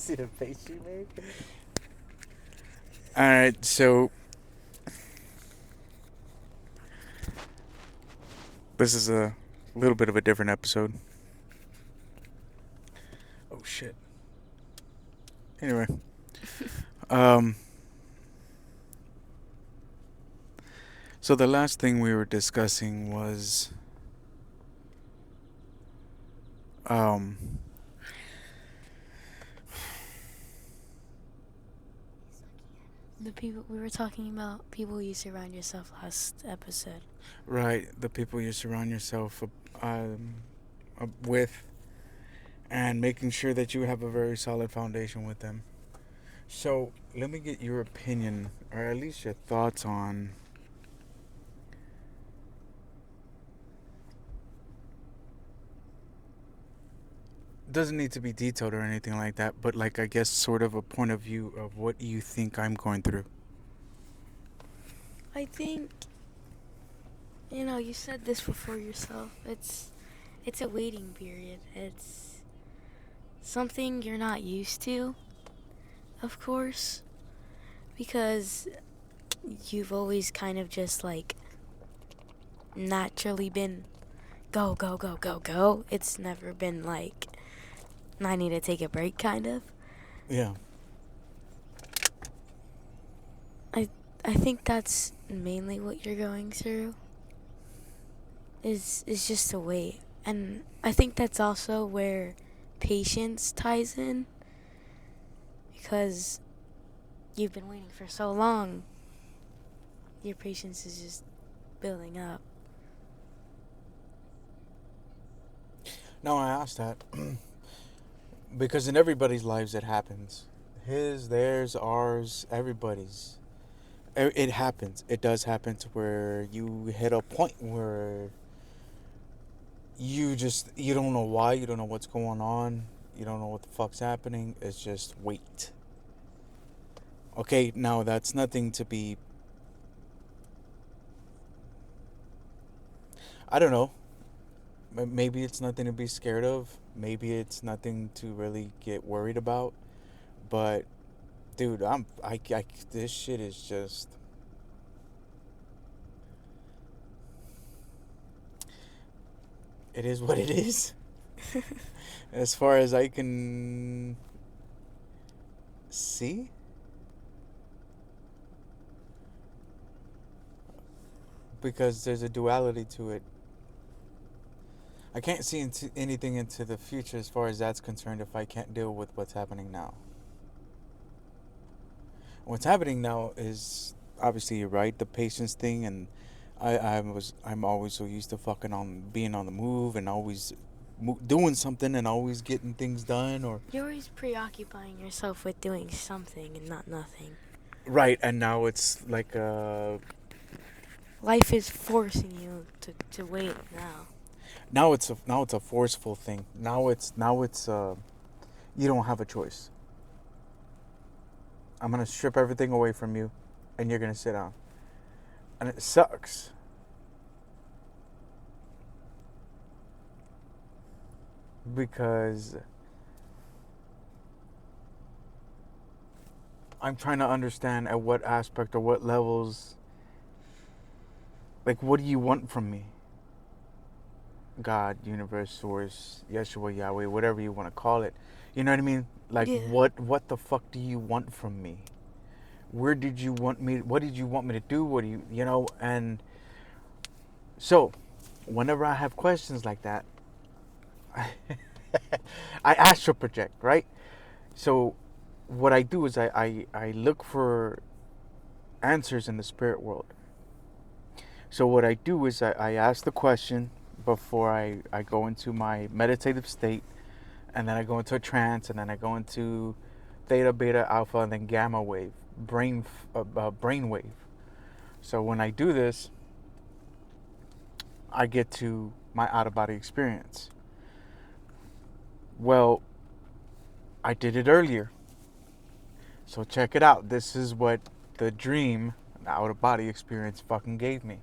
See the face she made? Alright, so this is a little bit of a different episode. Oh shit. Anyway, um, so the last thing we were discussing was, um, The people we were talking about, people you surround yourself last episode. right, the people you surround yourself with, and making sure that you have a very solid foundation with them. So let me get your opinion, or at least your thoughts on doesn't need to be detailed or anything like that, but like I guess sort of a point of view of what you think I'm going through. I think you said this before yourself. It's a waiting period. It's something you're not used to, of course, because you've always kind of just like naturally been go, go, go, go, go. It's never been like I need to take a break kind of. Yeah. I think that's mainly what you're going through. Is just to wait. And I think that's also where patience ties in, because you've been waiting for so long. Your patience is just building up. No, I asked that because in everybody's lives it happens. His, theirs, ours, everybody's. It happens. It does happen to where you hit a point where you don't know why, you don't know what's going on, you don't know what the fuck's happening. It's just wait. Okay, now that's nothing to be. I don't know. Maybe it's nothing to be scared of. Maybe it's nothing to really get worried about. But, dude, this shit is just. It is what it is. As far as I can see. Because there's a duality to it. I can't see into anything into the future as far as that's concerned if I can't deal with what's happening now. What's happening now is obviously you're right, the patience thing, and I'm always so used to fucking on being on the move and always doing something and always getting things done or You're always preoccupying yourself with doing something and not nothing. right, and now it's like Life is forcing you to wait now. now it's a forceful thing. Now it's you don't have a choice. I'm gonna strip everything away from you, and you're gonna sit down, and it sucks because I'm trying to understand at what aspect or what levels, like, what do you want from me? God, universe, source, Yeshua, Yahweh, whatever you want to call it. You know what I mean? Like, Yeah. what the fuck do you want from me? Where did you want me? What did you want me to do? What do you know? And so, whenever I have questions like that, I astral project, right? So, what I do is I look for answers in the spirit world. So what I do is I ask the question before I go into my meditative state, and then I go into a trance, and then I go into theta, beta, alpha, and then gamma wave, brain wave. So when I do this, I get to my out of body experience. Well, I did it earlier. So check it out. This is what the dream, the out of body experience fucking gave me.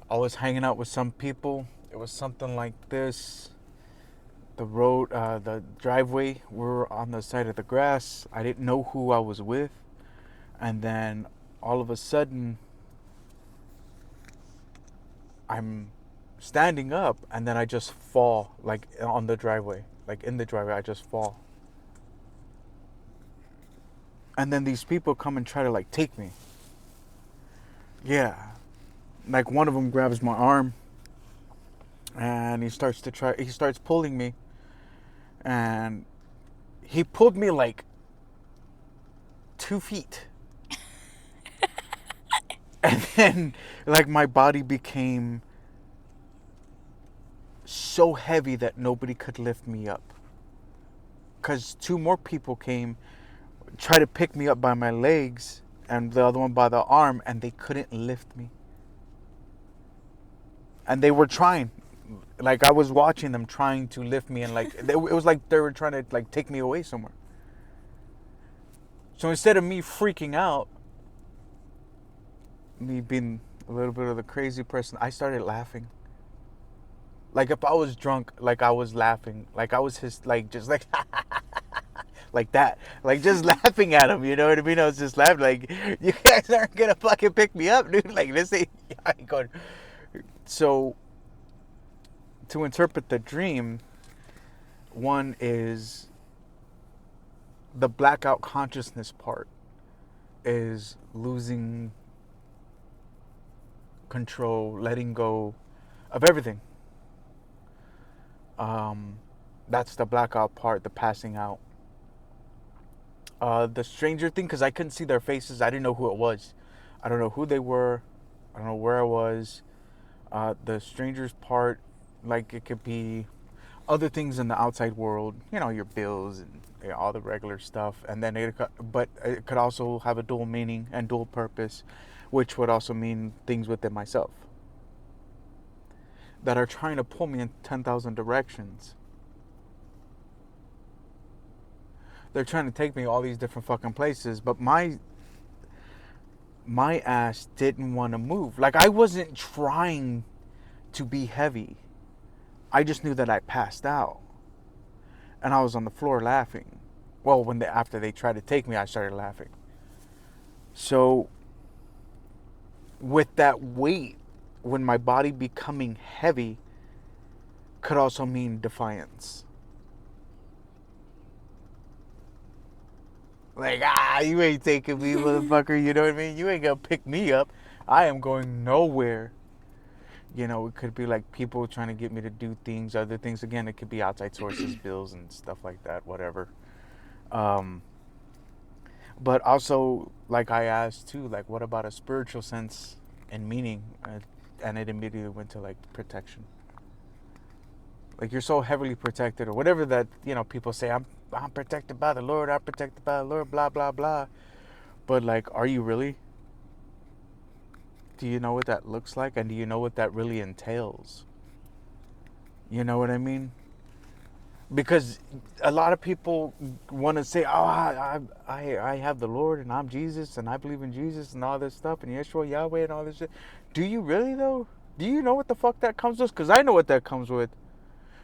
I was hanging out with some people. It was something like this. the driveway. We're on the side of the grass. I didn't know who I was with, and then all of a sudden, I'm standing up, and then I just fall, like on the driveway, like in the driveway. I just fall, and then these people come and try to like take me. Yeah, like one of them grabs my arm, and he starts pulling me, and he pulled me like 2 feet. And then, like, my body became so heavy that nobody could lift me up. Because two more people came, tried to pick me up by my legs, and the other one by the arm, and they couldn't lift me. And they were trying. Like, I was watching them trying to lift me, and, like, it was like they were trying to, like, take me away somewhere. So instead of me freaking out, me being a little bit of the crazy person, I started laughing. Like if I was drunk, like I was laughing, like I was just like like that, like just laughing at him. You know what I mean? I was just laughing, like you guys aren't gonna fucking pick me up, dude. Like this ain't. I ain't going. So to interpret the dream, one is the blackout consciousness part is losing control, letting go of everything. That's the blackout part, the passing out. The stranger thing, because I couldn't see their faces. I didn't know who it was. I don't know who they were. I don't know where I was. The stranger's part, like it could be other things in the outside world. You know, your bills and all the regular stuff. And then but it could also have a dual meaning and dual purpose, which would also mean things within myself that are trying to pull me in 10,000 directions. They're trying to take me all these different fucking places, but my ass didn't want to move. Like I wasn't trying to be heavy. I just knew that I passed out, and I was on the floor laughing. Well, after they tried to take me, I started laughing. So with that weight, when my body becoming heavy, could also mean defiance. Like, you ain't taking me, motherfucker. You know what I mean? You ain't gonna pick me up. I am going nowhere. You know, it could be like people trying to get me to do things, other things. Again, it could be outside sources, bills and stuff like that, whatever. But also, like I asked too, like, what about a spiritual sense and meaning? And it immediately went to like protection. Like you're so heavily protected, or whatever that people say. I'm protected by the Lord. I'm protected by the Lord. Blah blah blah. But like, are you really? Do you know what that looks like, and do you know what that really entails? You know what I mean? Because a lot of people want to say, "Oh, I have the Lord, and I'm Jesus, and I believe in Jesus, and all this stuff, and Yeshua, Yahweh, and all this shit." Do you really though? Do you know what the fuck that comes with? Because I know what that comes with,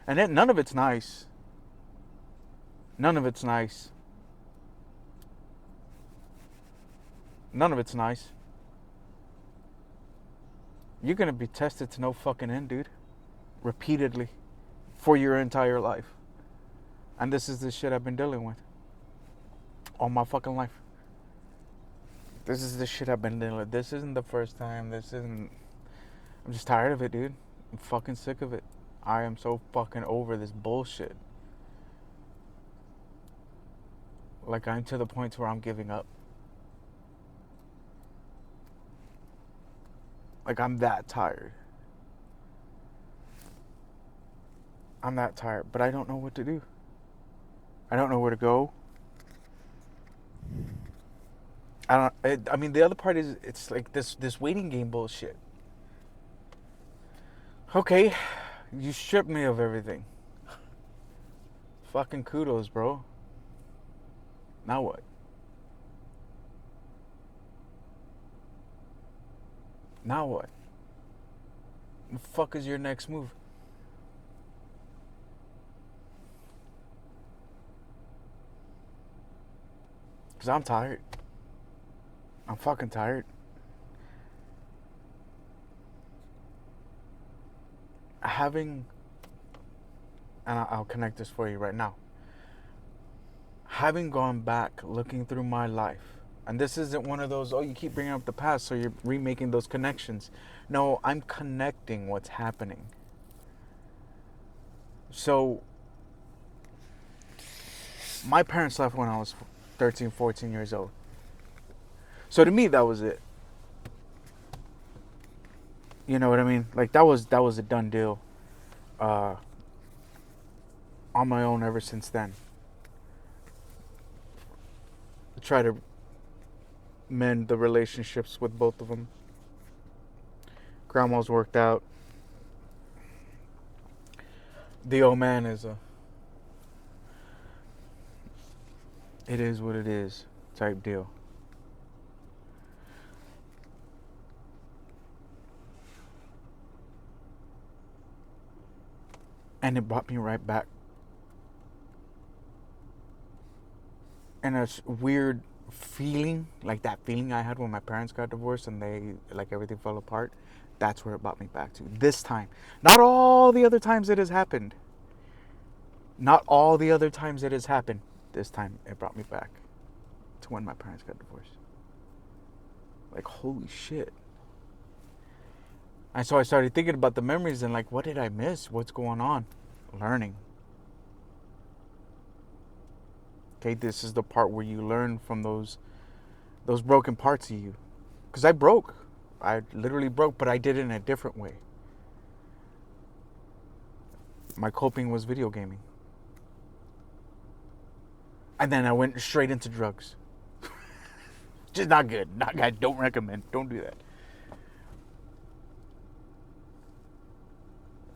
and none of it's nice. None of it's nice. None of it's nice. You're gonna be tested to no fucking end, dude. Repeatedly, for your entire life. And this is the shit I've been dealing with all my fucking life. This is the shit I've been dealing with. This isn't the first time. I'm just tired of it, dude. I'm fucking sick of it. I am so fucking over this bullshit. Like, I'm to the point where I'm giving up. Like, I'm that tired. I'm that tired, but I don't know what to do. I don't know where to go. I mean, the other part is, it's like this waiting game bullshit. Okay, you stripped me of everything. Fucking kudos, bro. Now what? Now what? The fuck is your next move? Because I'm tired. I'm fucking tired. Having, and I'll connect this for you right now. Having gone back, looking through my life, and this isn't one of those, oh, you keep bringing up the past, so you're remaking those connections. No, I'm connecting what's happening. So, my parents left when I was 13, 14 years old. So to me, that was it. You know what I mean? Like, that was a done deal. On my own ever since then. I try to mend the relationships with both of them. Grandma's worked out. The old man is it is what it is type deal. And it brought me right back. And a weird feeling, like that feeling I had when my parents got divorced and they, like, everything fell apart. That's where it brought me back to. This time. Not all the other times it has happened. Not all the other times it has happened. This time it brought me back to when my parents got divorced. Like, holy shit. And so I started thinking about the memories and, like, what did I miss? What's going on? Learning. Okay, this is the part where you learn from those broken parts of you. Because I broke. I literally broke, but I did it in a different way. My coping was video gaming. And then I went straight into drugs. Just not good. Not good. Don't recommend. Don't do that.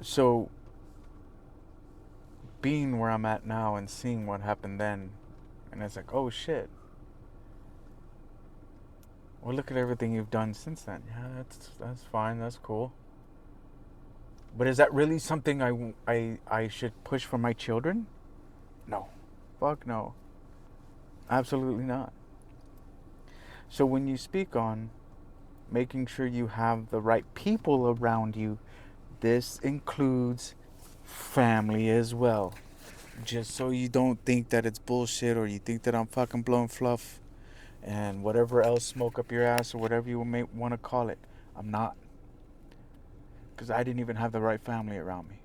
So, being where I'm at now and seeing what happened then, and it's like, oh shit. Well, look at everything you've done since then. Yeah, that's fine. That's cool. But is that really something I should push for my children? No. Fuck no. Absolutely not. So when you speak on making sure you have the right people around you, this includes family as well. Just so you don't think that it's bullshit or you think that I'm fucking blowing fluff and whatever else, smoke up your ass or whatever you may want to call it. I'm not. Because I didn't even have the right family around me.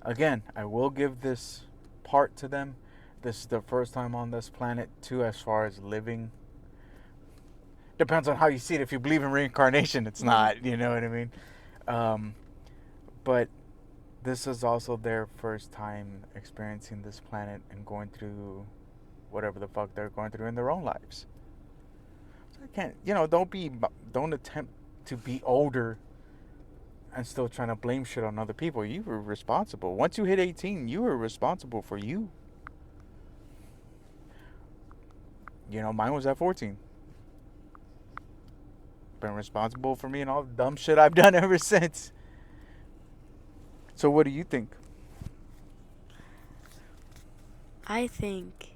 Again, I will give this part to them. This is their first time on this planet too, as far as living. Depends on how you see it. If you believe in reincarnation, it's not. You know what I mean? But this is also their first time experiencing this planet and going through whatever the fuck they're going through in their own lives. So I can't, don't attempt to be older and still trying to blame shit on other people. You were responsible. Once you hit 18, you were responsible for you. Mine was at 14. Been responsible for me and all the dumb shit I've done ever since. So what do you think? I think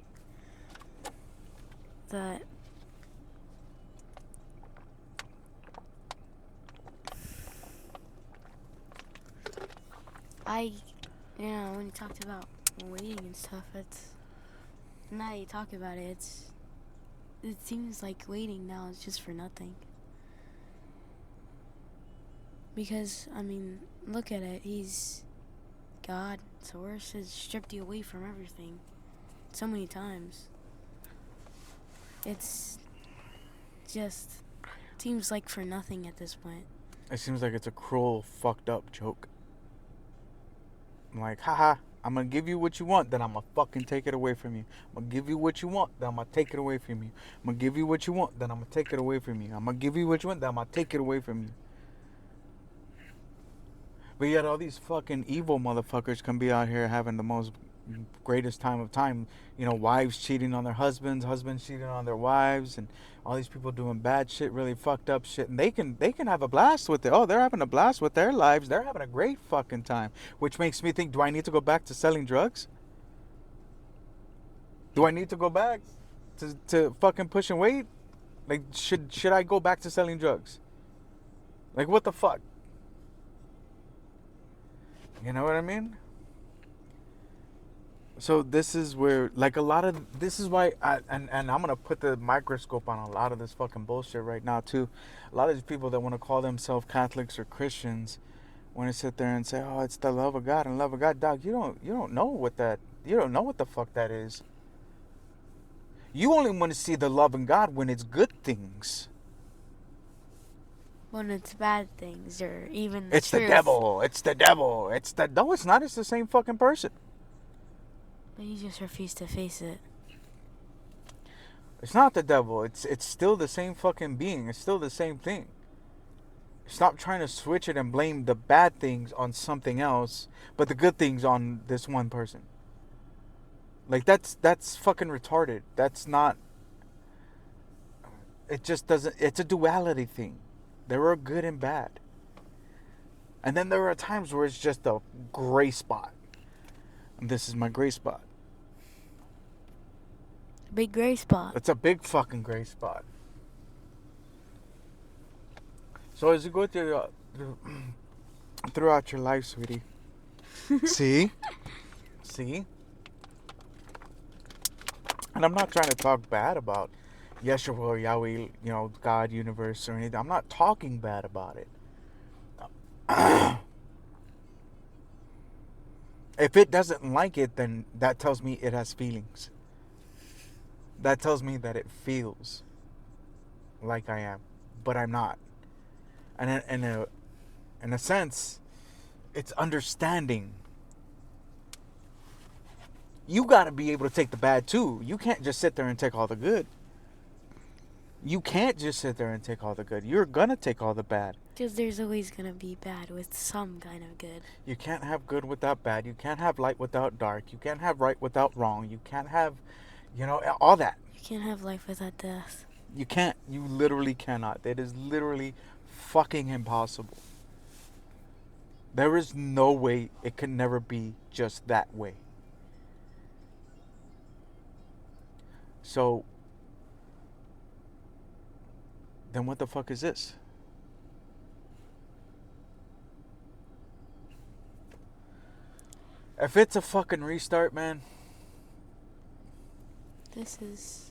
that when you talked about waiting and stuff, now you talk about it, it seems like waiting now is just for nothing. Because, look at it. He's God. Source has stripped you away from everything so many times. It's just seems like for nothing at this point. It seems like it's a cruel, fucked up joke. I'm like, haha, I'm gonna give you what you want, then I'm gonna fucking take it away from you. I'm gonna give you what you want, then I'm gonna take it away from you. I'm gonna give you what you want, then I'm gonna take it away from you. I'm gonna give you what you want, then I'm gonna take it away from you. But yet all these fucking evil motherfuckers can be out here having the most greatest time of time. Wives cheating on their husbands, husbands cheating on their wives, and all these people doing bad shit, really fucked up shit. And they can have a blast with it. Oh, they're having a blast with their lives. They're having a great fucking time. Which makes me think, do I need to go back to selling drugs? Do I need to go back? to fucking pushing weight? Like, should I go back to selling drugs? Like, what the fuck? You know what I mean? So this is where, like, this is why and I'm gonna put the microscope on a lot of this fucking bullshit right now too. A lot of these people that want to call themselves Catholics or Christians want to sit there and say, "Oh, it's the love of God and love of God." Dog, you don't know what the fuck that is. You only want to see the love in God when it's good things. When it's bad things or even the It's truth. the devil. It's the devil. No, it's not. It's the same fucking person. But you just refuse to face it. It's not the devil. It's still the same fucking being. It's still the same thing. Stop trying to switch it and blame the bad things on something else, but the good things on this one person. Like, that's fucking retarded. That's not. It just doesn't. It's a duality thing. There are good and bad. And then there are times where it's just a gray spot. And this is my gray spot. Big gray spot. It's a big fucking gray spot. So as you go throughout your life, sweetie. See? And I'm not trying to talk bad about Yeshua or Yahweh, God, universe, or anything. I'm not talking bad about it. If it doesn't like it, then that tells me it has feelings. That tells me that it feels like I am, but I'm not. And in a sense, it's understanding. You got to be able to take the bad too. You can't just sit there and take all the good. You can't just sit there and take all the good. You're gonna take all the bad. Because there's always going to be bad with some kind of good. You can't have good without bad. You can't have light without dark. You can't have right without wrong. You can't have, all that. You can't have life without death. You can't. You literally cannot. It is literally fucking impossible. There is no way it can never be just that way. So, then what the fuck is this? If it's a fucking restart, man. This is...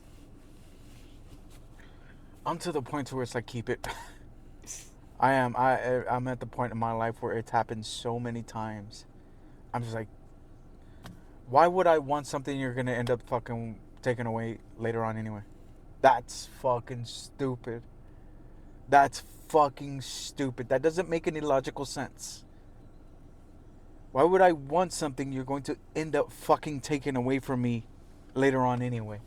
I'm to the point where it's like, keep it. I'm at the point in my life where it's happened so many times. I'm just like, why would I want something you're gonna end up fucking taking away later on anyway? That's fucking stupid. That's fucking stupid. That doesn't make any logical sense. Why would I want something you're going to end up fucking taking away from me later on anyway?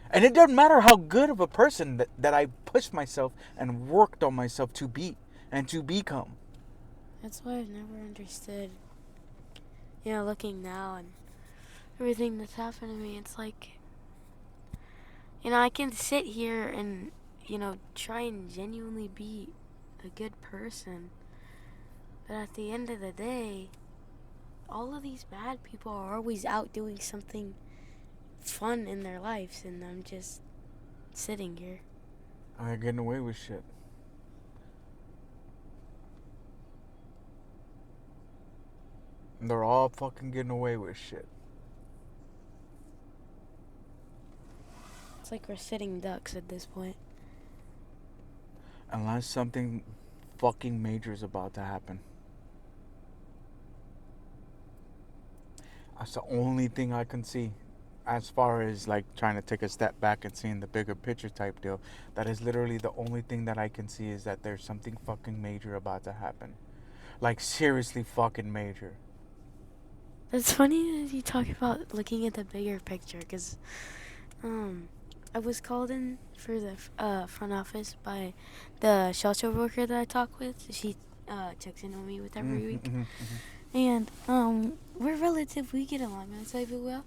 And it doesn't matter how good of a person that I pushed myself and worked on myself to be and to become. That's why I've never understood, looking now and everything that's happened to me. It's like, I can sit here and, try and genuinely be a good person. But at the end of the day, all of these bad people are always out doing something fun in their lives, and I'm just sitting here. I'm getting away with shit. They're all fucking getting away with shit. It's like we're sitting ducks at this point. Unless something fucking major is about to happen. That's the only thing I can see. As far as like trying to take a step back and seeing the bigger picture type deal, that is literally the only thing that I can see, is that there's something fucking major about to happen. Like, seriously fucking major. It's funny that you talk about looking at the bigger picture, because I was called in for the front office by the shelter worker that I talk with. She checks in on me with every week. And we're relative. We get along relatively well.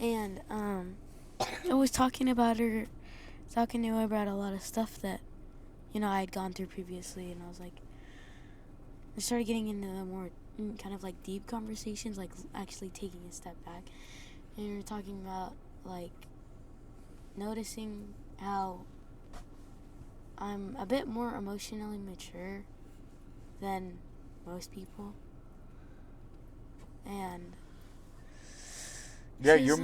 And I was talking to her about a lot of stuff that, I had gone through previously. And I was like, I started getting into the more kind of like deep conversations, like actually taking a step back. And we were talking about like noticing how I'm a bit more emotionally mature than most people. And Yeah, she's like, you're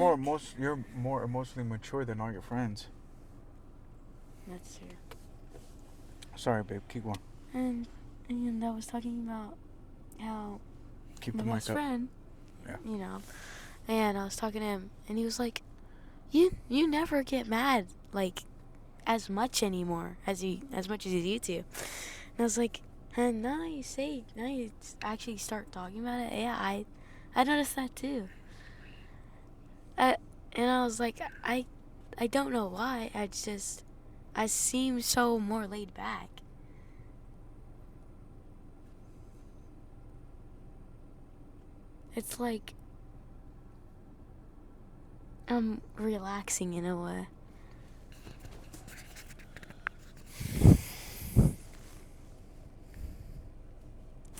more emotionally mature than all your friends. that's true. Sorry, babe. Keep going. And I was talking about how Keep my the best mic up. friend, Yeah. and I was talking to him, and he was like, you never get mad like as much anymore as much as you used to. And I was like, and now you actually start talking about it. Yeah, I noticed that too. I, and I was like, I don't know why. I seem so more laid back. It's like I'm relaxing in a way.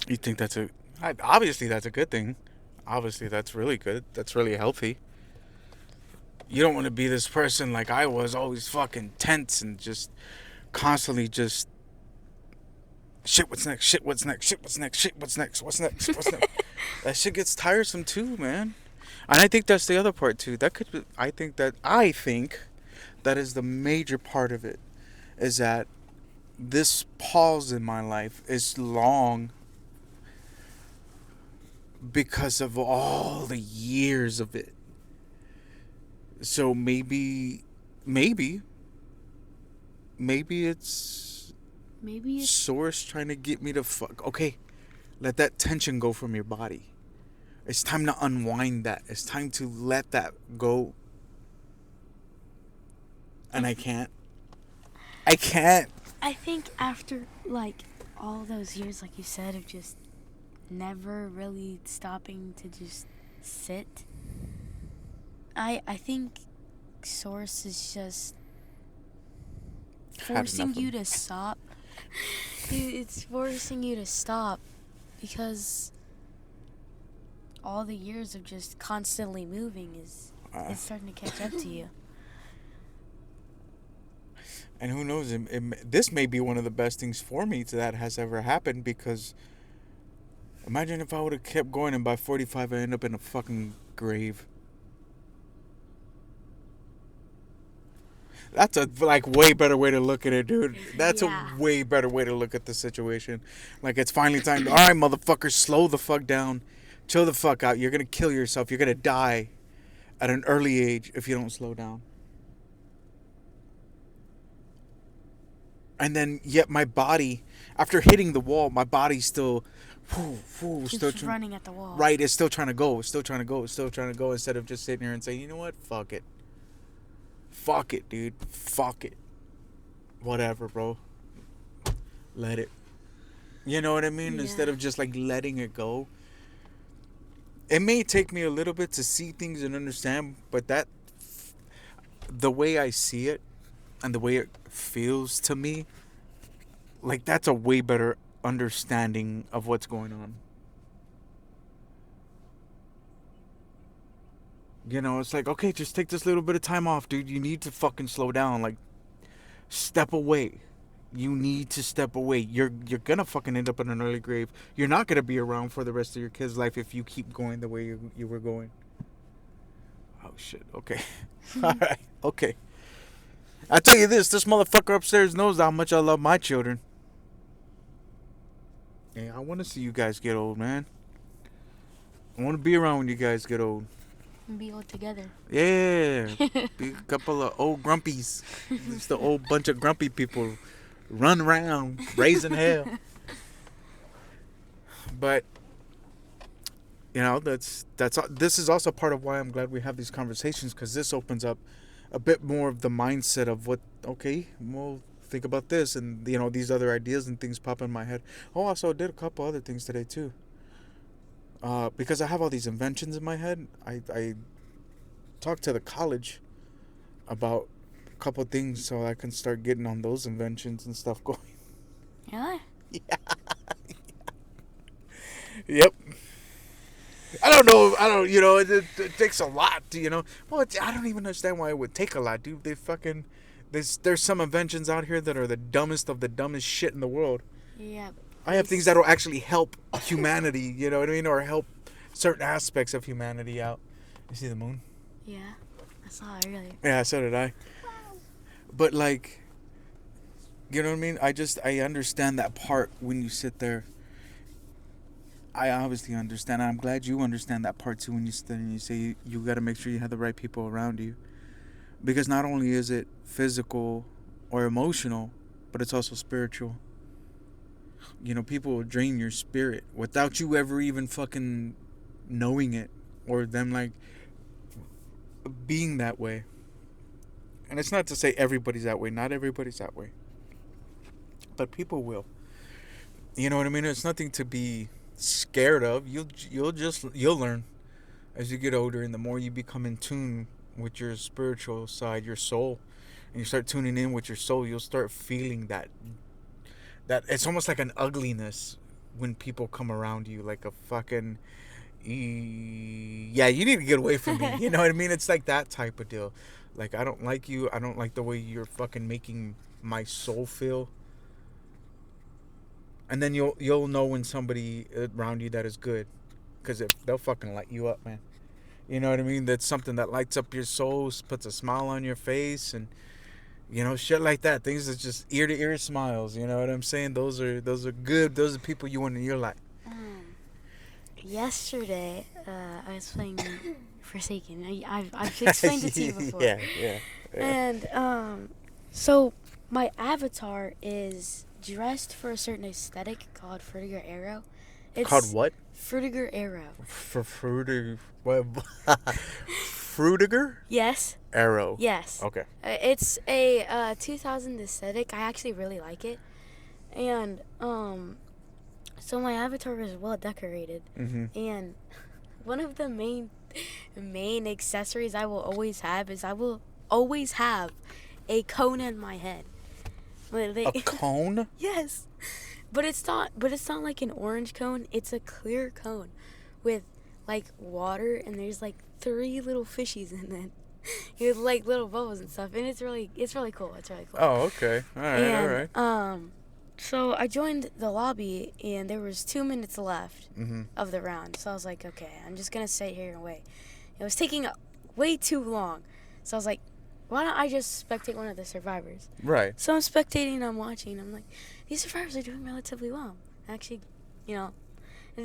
You think obviously that's a good thing. Obviously that's really good. That's really healthy. You don't want to be this person like I was, always fucking tense and just constantly just shit. What's next? Shit. What's next? Shit. What's next? Shit. What's next? What's next? What's next? That shit gets tiresome too, man. And I think that's the other part too. That could be, I think that is the major part of it, is that this pause in my life is long because of all the years of it. So maybe it's Maybe it's Source trying to get me to fuck. Okay, let that tension go from your body. It's time to unwind that. It's time to let that go. And I can't. I can't. I think after like all those years, like you said, of just never really stopping to just sit, I think Source is just Had forcing enough of you it. to stop. It's forcing you to stop because all the years of just constantly moving is it's starting to catch up to you. And who knows? This may be one of the best things for me that has ever happened, because imagine if I would have kept going and by 45 I end up in a fucking grave. That's a like way better way to look at it, dude. That's Yeah. a way better way to look at the situation. Like, it's finally time. All right, motherfucker, slow the fuck down, chill the fuck out. You're gonna kill yourself. You're gonna die at an early age if you don't slow down. And then yet my body, after hitting the wall, my body's still, still Keeps running at the wall. right. It's still trying to go. It's still trying to go. It's still trying to go. Instead of just sitting here and saying, you know what, fuck it. Fuck it, dude. Fuck it. Whatever, bro. Let it. You know what I mean? Yeah. Instead of just like letting it go. It may take me a little bit to see things and understand, but the way I see it and the way it feels to me, like, that's a way better understanding of what's going on. You know, it's like, okay, just take this little bit of time off, dude. You need to fucking slow down. Like, step away. You need to step away. You're gonna fucking end up in an early grave. You're not gonna be around for the rest of your kid's life if you keep going the way you were going. Oh shit. Okay. All right. Okay. I tell you this motherfucker upstairs knows how much I love my children. Yeah, I want to see you guys get old, man. I want to be around when you guys get old. And be all together. Yeah. Be a couple of old grumpies. Just the old bunch of grumpy people run around raising hell. But you know, this is also part of why I'm glad we have these conversations, because this opens up a bit more of the mindset of what, okay, well, think about this, and you know, these other ideas and things pop in my head. Oh, also I did a couple other things today too. Because I have all these inventions in my head, I talked to the college about a couple things so I can start getting on those inventions and stuff going. Yeah. Yeah. Yep. I don't know. I don't. You know, it takes a lot. Well, I don't even understand why it would take a lot, dude. They fucking there's some inventions out here that are the dumbest of the dumbest shit in the world. Yeah, I have things that'll actually help humanity. You know what I mean, or help certain aspects of humanity out. You see the moon? yeah, I saw it earlier. Yeah, so did I. But like, you know what I mean? I understand that part when you sit there. I obviously understand. I'm glad you understand that part too when you sit there and you say you got to make sure you have the right people around you. Because not only is it physical or emotional, but it's also spiritual. People will drain your spirit without you ever even fucking knowing it or them like being that way. And it's not to say everybody's that way. Not everybody's that way. But people will. You know what I mean? It's nothing to be scared of. You'll learn as you get older, and the more you become in tune with your spiritual side, your soul, and you start tuning in with your soul, you'll start feeling that it's almost like an ugliness when people come around you, like a fucking yeah, you need to get away from me. You know what I mean? It's like that type of deal. Like, I don't like you. I don't like the way you're fucking making my soul feel. And then you'll know when somebody around you that is good, because they'll fucking light you up, man. You know what I mean? That's something that lights up your soul, puts a smile on your face, and shit like that. Things that just ear to ear smiles. You know what I'm saying? Those are good. Those are people you want in your life. Yesterday, I was playing Forsaken. I've explained it to you before. Yeah. And so my avatar is dressed for a certain aesthetic called Frutiger Arrow. It's Called what? Frutiger Arrow. For Frutiger. What? Frutiger? Yes. Arrow. Yes. Okay. It's a 2000 aesthetic. I actually really like it. And so my avatar is well decorated. Mm-hmm. And one of the main accessories I will always have is I will always have a cone in my head. A cone? Yes. But it's not like an orange cone. It's a clear cone with like water, and there's like 3 little fishies in it. With like little bubbles and stuff, and it's really cool. It's really cool. Oh, okay. All right. So I joined the lobby, and there was 2 minutes left Mm-hmm. of the round. So I was like, okay, I'm just gonna sit here and wait. It was taking way too long, so I was like, why don't I just spectate one of the survivors? Right. So I'm spectating, I'm watching, I'm like, these survivors are doing relatively well. Actually, it's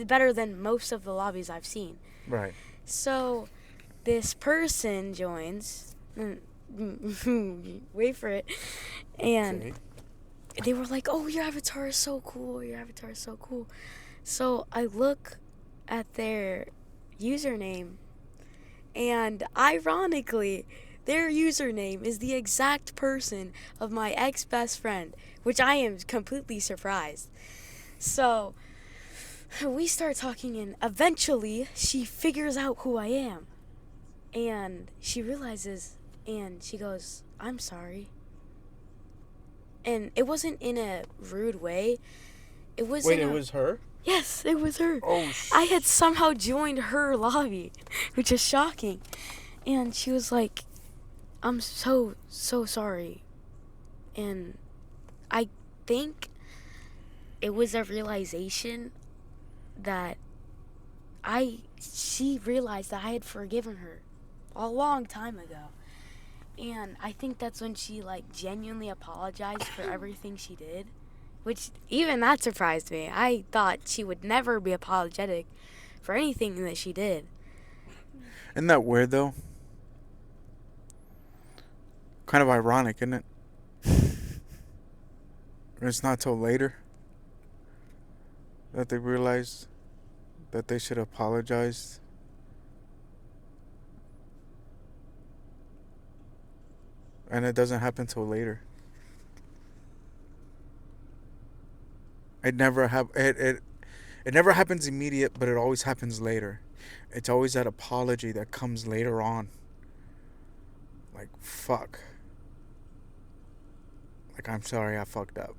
better than most of the lobbies I've seen. Right. So this person joins, wait for it, and Okay. they were like, oh, your avatar is so cool, So I look at their username, and ironically, their username is the exact person of my ex-best friend, which I am completely surprised. So we start talking, and eventually she figures out who I am. And she realizes, and she goes, I'm sorry. And it wasn't in a rude way. It was Wait, it was her? Yes, it was her. Oh, I had somehow joined her lobby, which is shocking. And she was like, I'm so sorry. And I think it was a realization that she realized that I had forgiven her a long time ago. And I think that's when she like genuinely apologized for everything she did, which even that surprised me. I thought she would never be apologetic for anything that she did. Isn't that weird, though? Kind of ironic, isn't it? It's not till later that they realized that they should apologize. And it doesn't happen till later. It never it never happens immediate, but it always happens later. It's always that apology that comes later on. Like, fuck. Like, I'm sorry, I fucked up.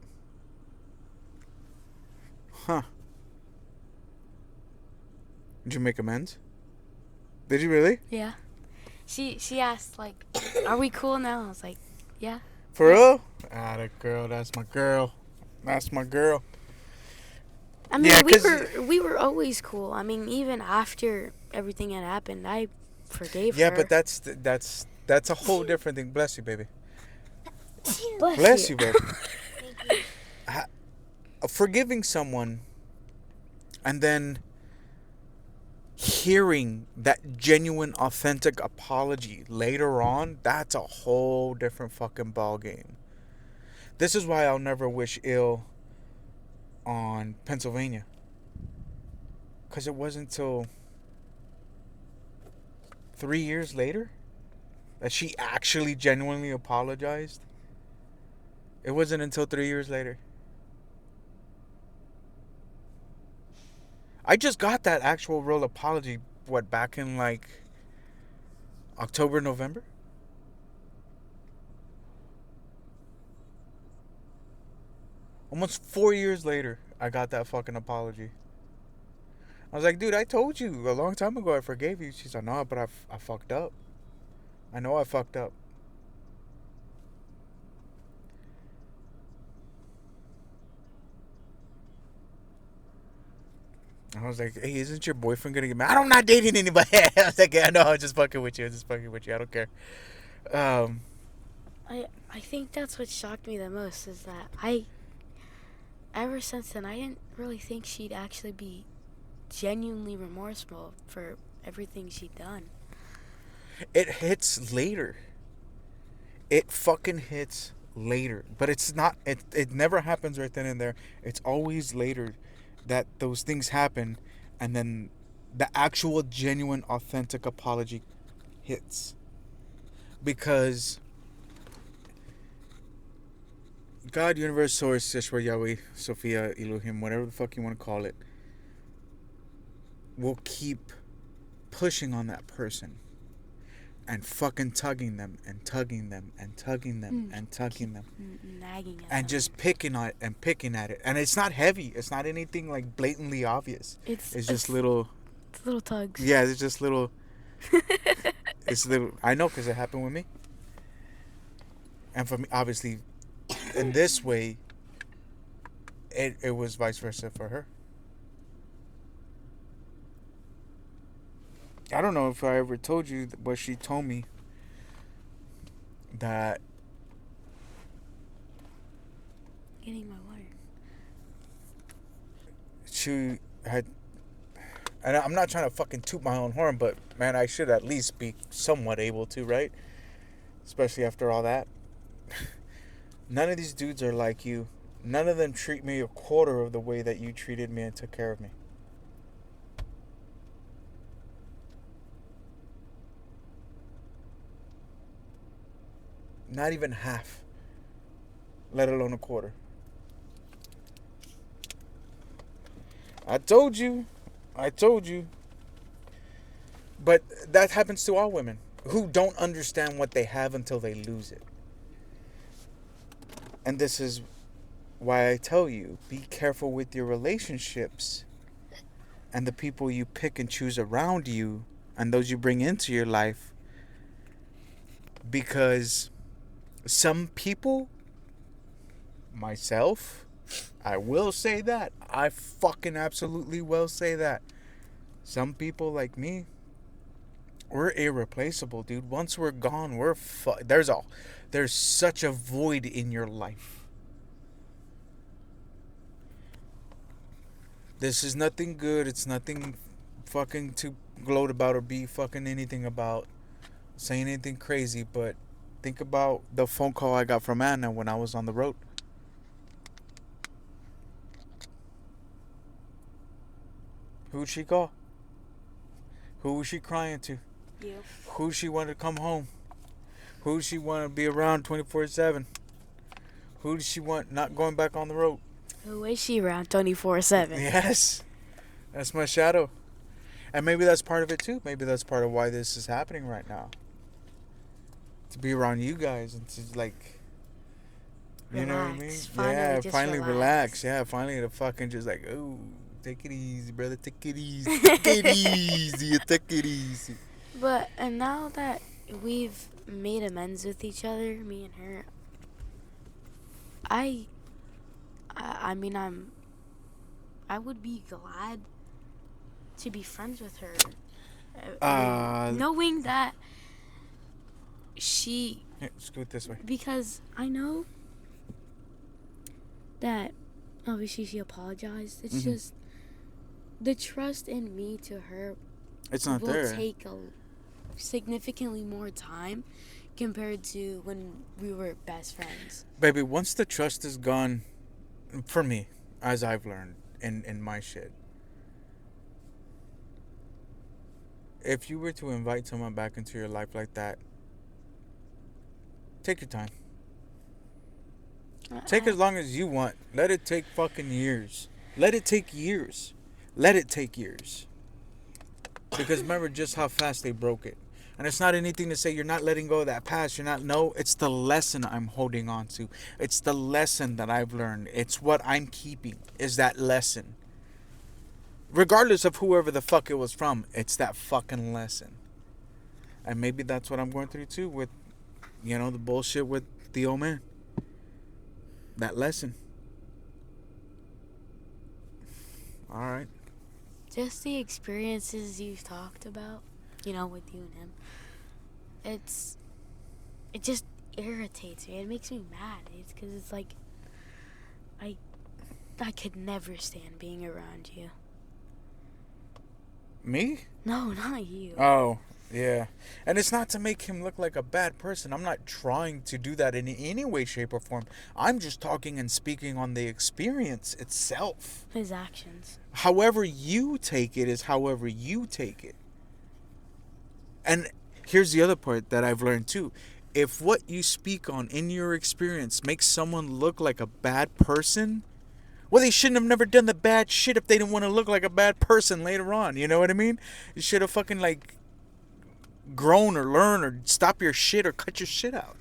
Huh. Did you make amends? Did you really? Yeah. She asked, like, are we cool now? I was like, yeah. For real? Ah, that girl. That's my girl. That's my girl. I mean, Yeah, we 'cause- were always cool. I mean, even after everything had happened, I forgave Yeah, her. but that's a whole different thing. Bless you, baby. Bless, Bless you, baby. Forgiving someone and then hearing that genuine, authentic apology later on, that's a whole different fucking ball game. This is why I'll never wish ill on Pennsylvania. Because it wasn't until 3 years later that she actually genuinely apologized. It wasn't until 3 years later. I just got that actual real apology, back in like October, November? Almost 4 years later, I got that fucking apology. I was like, dude, I told you a long time ago I forgave you. She's like, no, but I fucked up. I know I fucked up. I was like, hey, isn't your boyfriend gonna get mad? I'm not dating anybody. I was like, yeah, no, I'm just fucking with you. I don't care. I think that's what shocked me the most is that ever since then, I didn't really think she'd actually be genuinely remorseful for everything she'd done. It hits later. It fucking hits later. But it's not, it never happens right then and there. It's always later that those things happen, and then the actual genuine authentic apology hits. Because God, universe, source, Yeshua, Yahweh, Sophia, Elohim, whatever the fuck you want to call it, will keep pushing on that person and fucking tugging them and tugging them and tugging them and tugging them, Nagging at and them. just picking at it and picking at it. And it's not heavy. It's not anything like blatantly obvious. It's just little. It's little tugs. Yeah, it's just little. It's little. I know, because it happened with me. And for me, obviously, in this way, it was vice versa for her. I don't know if I ever told you, but she told me that Getting my water. she had, and I'm not trying to fucking toot my own horn, but man, I should at least be somewhat able to, right? Especially after all that. None of these dudes are like you. None of them treat me a quarter of the way that you treated me and took care of me. Not even half, let alone a quarter. I told you. But that happens to all women who don't understand what they have until they lose it. And this is why I tell you, be careful with your relationships and the people you pick and choose around you and those you bring into your life. Because some people, myself, I will say that. I fucking absolutely will say that. Some people like me, we're irreplaceable, dude. Once we're gone, there's such a void in your life. This is nothing good. It's nothing fucking to gloat about or be fucking anything about. Say anything crazy, but think about the phone call I got from Anna when I was on the road. Who'd she call? Who was she crying to? You. Who she wanted to come home? Who she wanted to be around 24/7? Who did she want not going back on the road? Who is she around 24/7? Yes. That's my shadow. And maybe that's part of it too. Maybe that's part of why this is happening right now. To be around you guys and to like, you know what I mean? Relax. Finally Just finally relax. Yeah, finally to fucking just like, ooh, Take it easy, brother. Take it easy. Take it easy. Take it easy. But and now that we've made amends with each other, me and her, I, I mean, I would be glad to be friends with her, knowing that she. Here, scoot this way. Because I know that obviously she apologized. It's just the trust in me to her It's not will there. take a significantly more time compared to when we were best friends. Baby, once the trust is gone, for me, as I've learned in my shit, if you were to invite someone back into your life like that, take your time. Take as long as you want. Let it take fucking years. Let it take years. Let it take years. Because remember just how fast they broke it. And it's not anything to say you're not letting go of that past. You're not. No, it's the lesson I'm holding on to. It's the lesson that I've learned. It's what I'm keeping is that lesson. Regardless of whoever the fuck it was from, it's that fucking lesson. And maybe that's what I'm going through too with, the bullshit with the old man. That lesson. All right. Just the experiences you've talked about, with you and him. It just irritates me. It makes me mad. It's because it's like, I could never stand being around you. Me? No, not you. Oh, yeah. And it's not to make him look like a bad person. I'm not trying to do that in any way, shape, or form. I'm just talking and speaking on the experience itself. His actions. However you take it is however you take it. And here's the other part that I've learned too. If what you speak on in your experience makes someone look like a bad person, well, they shouldn't have never done the bad shit if they didn't want to look like a bad person later on. You know what I mean? You should have fucking grown or learn or stop your shit or cut your shit out.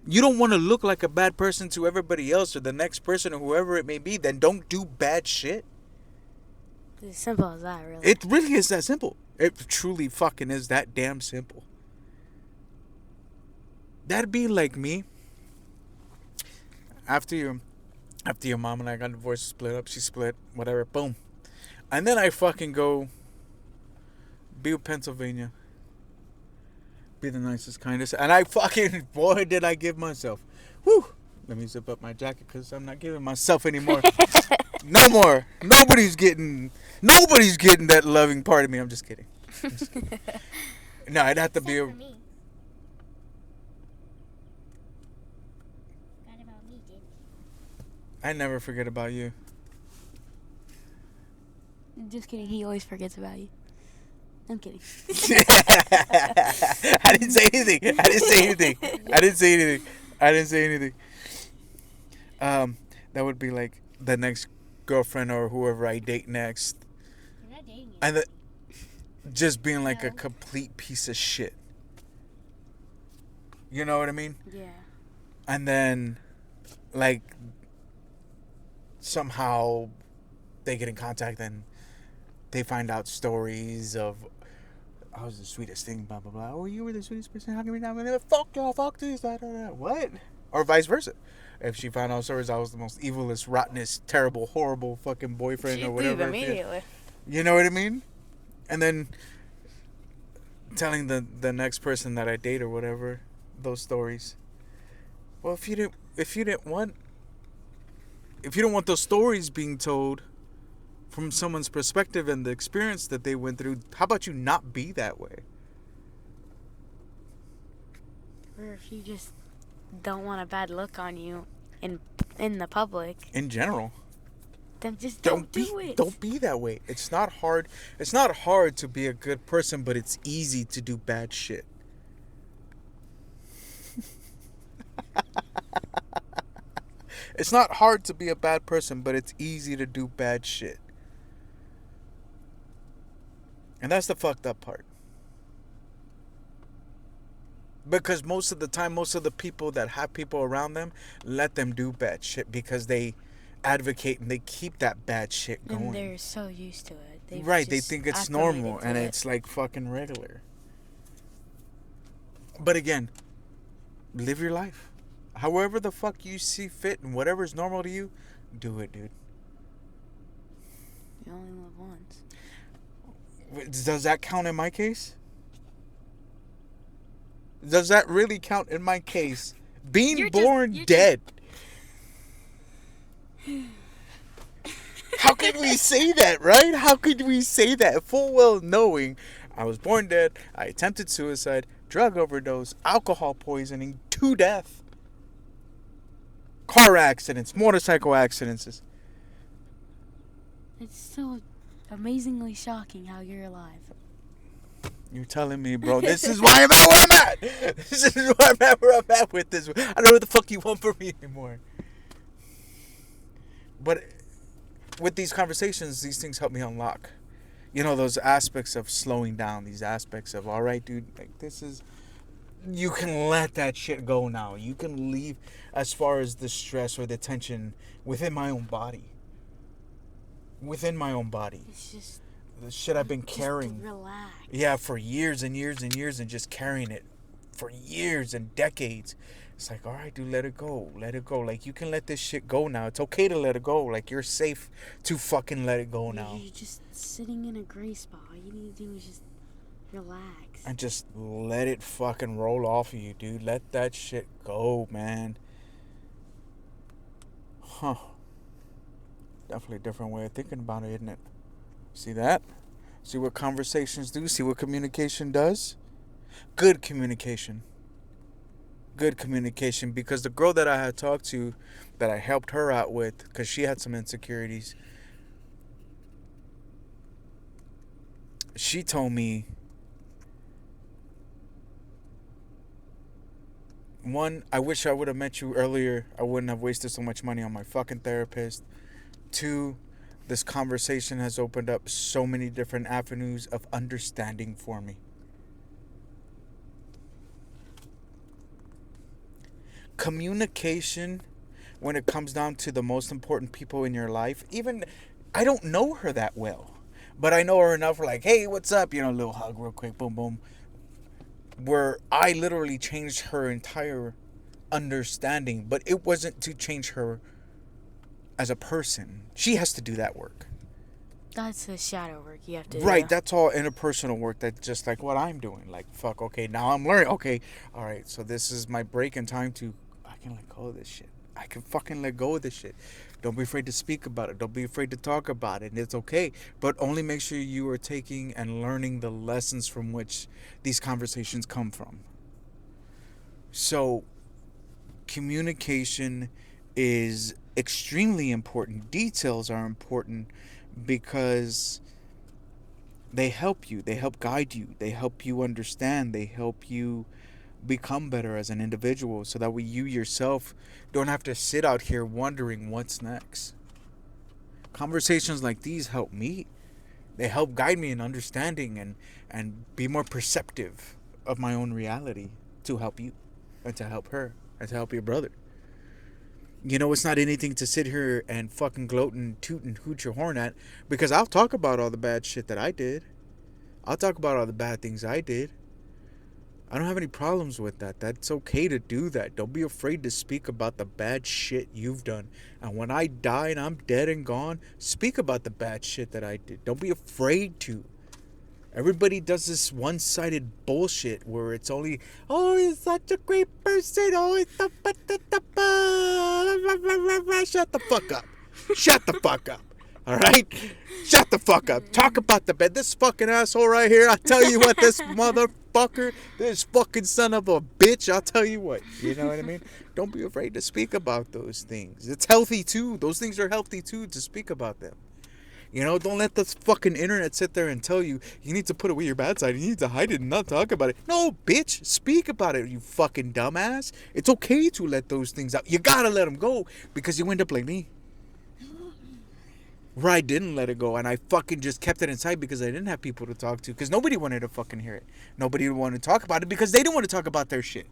You don't want to look like a bad person to everybody else or the next person or whoever it may be, then don't do bad shit. It's as simple as that, really. It really is that simple. It truly fucking is that damn simple. That'd be like me. After your mom and I got divorced, split up, she split, whatever, boom. And then I fucking go be with Pennsylvania. Be the nicest, kindest. And I fucking, boy, did I give myself. Whew. Let me zip up my jacket because I'm not giving myself anymore. No more. Nobody's getting that loving part of me. I'm just kidding. No, it'd have to be For me. Forgot about me, didn't you? I never forget about you. Just kidding. He always forgets about you. I'm kidding. I didn't say anything. That would be like the next girlfriend or whoever I date next. You're not dating And just being like a No. complete piece of shit. You know what I mean? Yeah. And then, like, somehow they get in contact and they find out stories of, I was the sweetest thing, blah, blah, blah. Oh, you were the sweetest person. How come you're not going to fuck y'all, fuck this, that, that. What? Or vice versa. If she found out stories, I was the most evilest, rottenest, terrible, horrible fucking boyfriend She'd or whatever. leave immediately. You know what I mean? And then telling the next person that I date or whatever those stories. Well, if you don't want those stories being told from someone's perspective and the experience that they went through, how about you not be that way? Or if you just don't want a bad look on you in the public, In general, then just don't do it. Don't be that way. It's not hard. It's not hard to be a good person, but it's easy to do bad shit. It's not hard to be a bad person, but it's easy to do bad shit. And that's the fucked up part. Because most of the time, most of the people that have people around them let them do bad shit because they advocate and they keep that bad shit going. And they're so used to it. Right, they think it's normal and it's like fucking regular. But again, live your life. However the fuck you see fit and whatever's normal to you, do it, dude. You only live once. Does that count in my case? Does that really count in my case? Being You're born dead. How could we say that, right? How could we say that full well knowing I was born dead, I attempted suicide, drug overdose, alcohol poisoning, to death, car accidents, motorcycle accidents. It's so amazingly shocking how you're alive. You're telling me, bro, this is why I'm at where I'm at. This is why I'm at where I'm at with this. I don't know what the fuck you want from me anymore. But with these conversations, these things help me unlock. You know, those aspects of slowing down, these aspects of, all right, dude, like this is, you can let that shit go now. You can leave as far as the stress or the tension within my own body. Within my own body. It's just the shit I've been carrying. Relax. Yeah, for years and years and years and just carrying it for years and decades. It's like, all right, dude, let it go. Let it go. Like, you can let this shit go now. It's okay to let it go. Like, you're safe to fucking let it go now. You're just sitting in a gray spot. All you need to do is just relax. And just let it fucking roll off of you, dude. Let that shit go, man. Huh. Definitely a different way of thinking about it, isn't it? See that? See what conversations do? See what communication does? Good communication. Good communication. Because the girl that I had talked to, that I helped her out with, because she had some insecurities, she told me, one, I wish I would have met you earlier. I wouldn't have wasted so much money on my fucking therapist. Two, this conversation has opened up so many different avenues of understanding for me. Communication, when it comes down to the most important people in your life, even, I don't know her that well, but I know her enough for like, hey, what's up? You know, a little hug real quick, boom, boom. Where I literally changed her entire understanding, but it wasn't to change her as a person. She has to do that work. That's the shadow work you have to do. Right, that's all interpersonal work. That's just like what I'm doing. Like, fuck, okay, now I'm learning. Okay, all right, so this is my break in time to, I can let go of this shit. I can fucking let go of this shit. Don't be afraid to speak about it. Don't be afraid to talk about it. And it's okay. But only make sure you are taking and learning the lessons from which these conversations come from. So, communication is extremely important. Details are important because they help you. They help guide you. They help you understand. They help you become better as an individual, so that way you yourself don't have to sit out here wondering what's next. Conversations like these help me. They help guide me in understanding and be more perceptive of my own reality, to help you and to help her and to help your brother. You know, it's not anything to sit here and fucking gloat and toot and hoot your horn at, because I'll talk about all the bad shit that I did. I'll talk about all the bad things I did. I don't have any problems with that. That's okay to do that. Don't be afraid to speak about the bad shit you've done. And when I die and I'm dead and gone, speak about the bad shit that I did. Don't be afraid to. Everybody does this one-sided bullshit where it's only, oh, he's such a great person. Oh, it's the... Shut the fuck up. Shut the fuck up. All right? Shut the fuck up. Talk about the bed. This fucking asshole right here, I tell you what, this motherfucker, this fucking son of a bitch, I'll tell you what. You know what I mean? Don't be afraid to speak about those things. It's healthy too. Those things are healthy too, to speak about them. You know, don't let the fucking internet sit there and tell you need to put away your bad side. You need to hide it and not talk about it. No, bitch. Speak about it, you fucking dumbass. It's okay to let those things out. You gotta let them go, because you end up like me. Where I didn't let it go, and I fucking just kept it inside because I didn't have people to talk to, because nobody wanted to fucking hear it. Nobody wanted to talk about it because they didn't want to talk about their shit.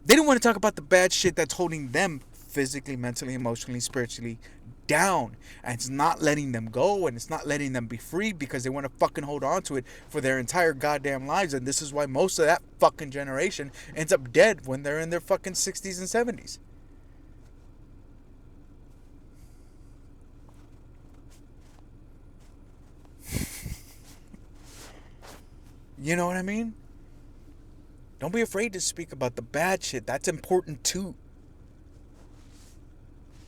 They didn't want to talk about the bad shit that's holding them physically, mentally, emotionally, spiritually down. And it's not letting them go, and it's not letting them be free because they want to fucking hold on to it for their entire goddamn lives. And this is why most of that fucking generation ends up dead when they're in their fucking 60s and 70s. You know what I mean? Don't be afraid to speak about the bad shit. That's important too.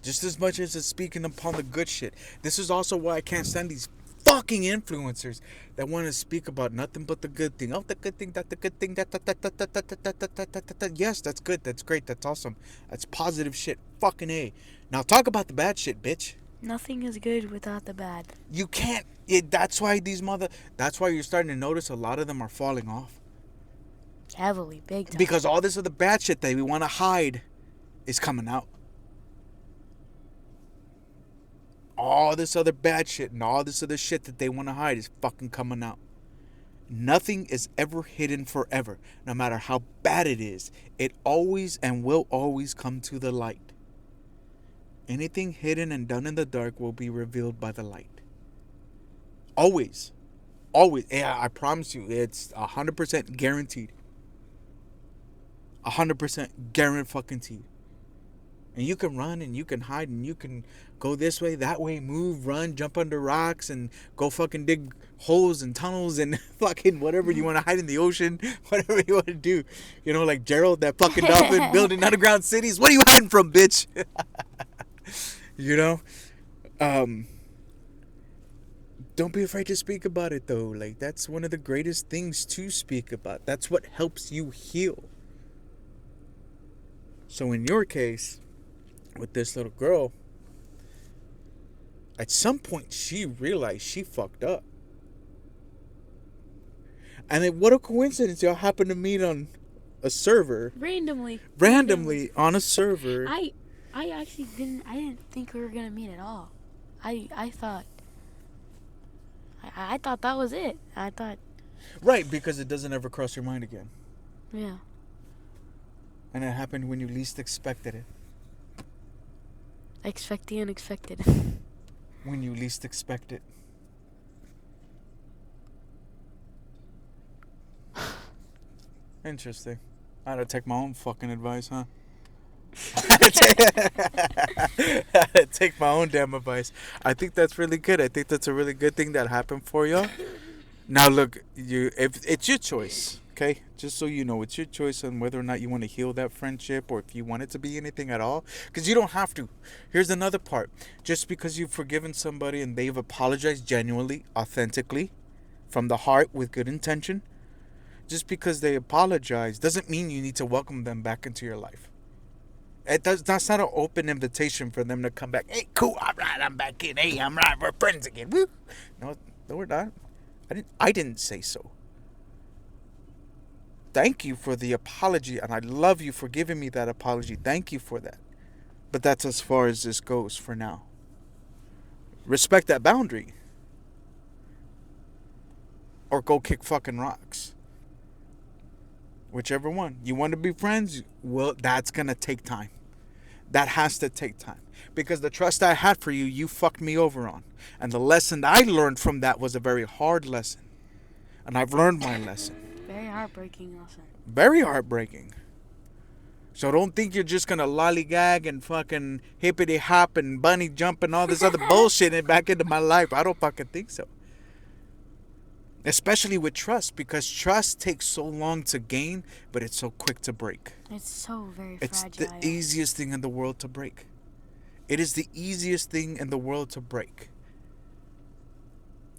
Just as much as it's speaking upon the good shit. This is also why I can't stand these fucking influencers that want to speak about nothing but the good thing. Oh, the good thing, that the good thing, that. Yes, that's good. That's great. That's awesome. That's positive shit. Fucking A. Now talk about the bad shit, bitch. Nothing is good without the bad. You can't. That's why that's why you're starting to notice a lot of them are falling off. Heavily, big time. Because all this other bad shit that we want to hide is coming out. All this other bad shit and all this other shit that they want to hide is fucking coming out. Nothing is ever hidden forever. No matter how bad it is, it always and will always come to the light. Anything hidden and done in the dark will be revealed by the light. Always. Always. Yeah, I promise you, it's 100% guaranteed. 100% guaranteed. And you can run and you can hide and you can go this way, that way, move, run, jump under rocks and go fucking dig holes and tunnels and fucking whatever you want to hide in the ocean, whatever you want to do. You know, like Gerald, that fucking dolphin building underground cities. What are you hiding from, bitch? You know? Don't be afraid to speak about it though. Like, that's one of the greatest things to speak about. That's what helps you heal. So in your case, with this little girl, at some point she realized she fucked up. And then what a coincidence, y'all happened to meet on a server. Randomly On a server. I actually didn't think we were gonna meet at all. I thought that was it. I thought. Right, because it doesn't ever cross your mind again. Yeah. And it happened when you least expected it. Expect the unexpected. When you least expect it. Interesting. I had to take my own fucking advice, huh? Take my own damn advice. I think that's really good. I think that's a really good thing that happened for y'all. Now look, if it's your choice, okay? Just so you know, it's your choice on whether or not you want to heal that friendship or if you want it to be anything at all. Because you don't have to. Here's another part. Just because you've forgiven somebody and they've apologized genuinely, authentically, from the heart with good intention, just because they apologize doesn't mean you need to welcome them back into your life. That's not an open invitation for them to come back. Hey, cool, all right, I'm back in. Hey, I'm right, we're friends again. Woo. No, we're not. I didn't say so. Thank you for the apology, and I love you for giving me that apology. Thank you for that. But that's as far as this goes for now. Respect that boundary. Or go kick fucking rocks. Whichever one. You want to be friends? Well, that's going to take time. That has to take time. Because the trust I had for you, you fucked me over on. And the lesson I learned from that was a very hard lesson. And I've learned my lesson. Very heartbreaking lesson. Very heartbreaking. So don't think you're just going to lollygag and fucking hippity hop and bunny jump and all this other bullshit and back into my life. I don't fucking think so. Especially with trust, because trust takes so long to gain, but it's so quick to break. It's so very It's fragile. the easiest thing in the world to break. It is the easiest thing in the world to break.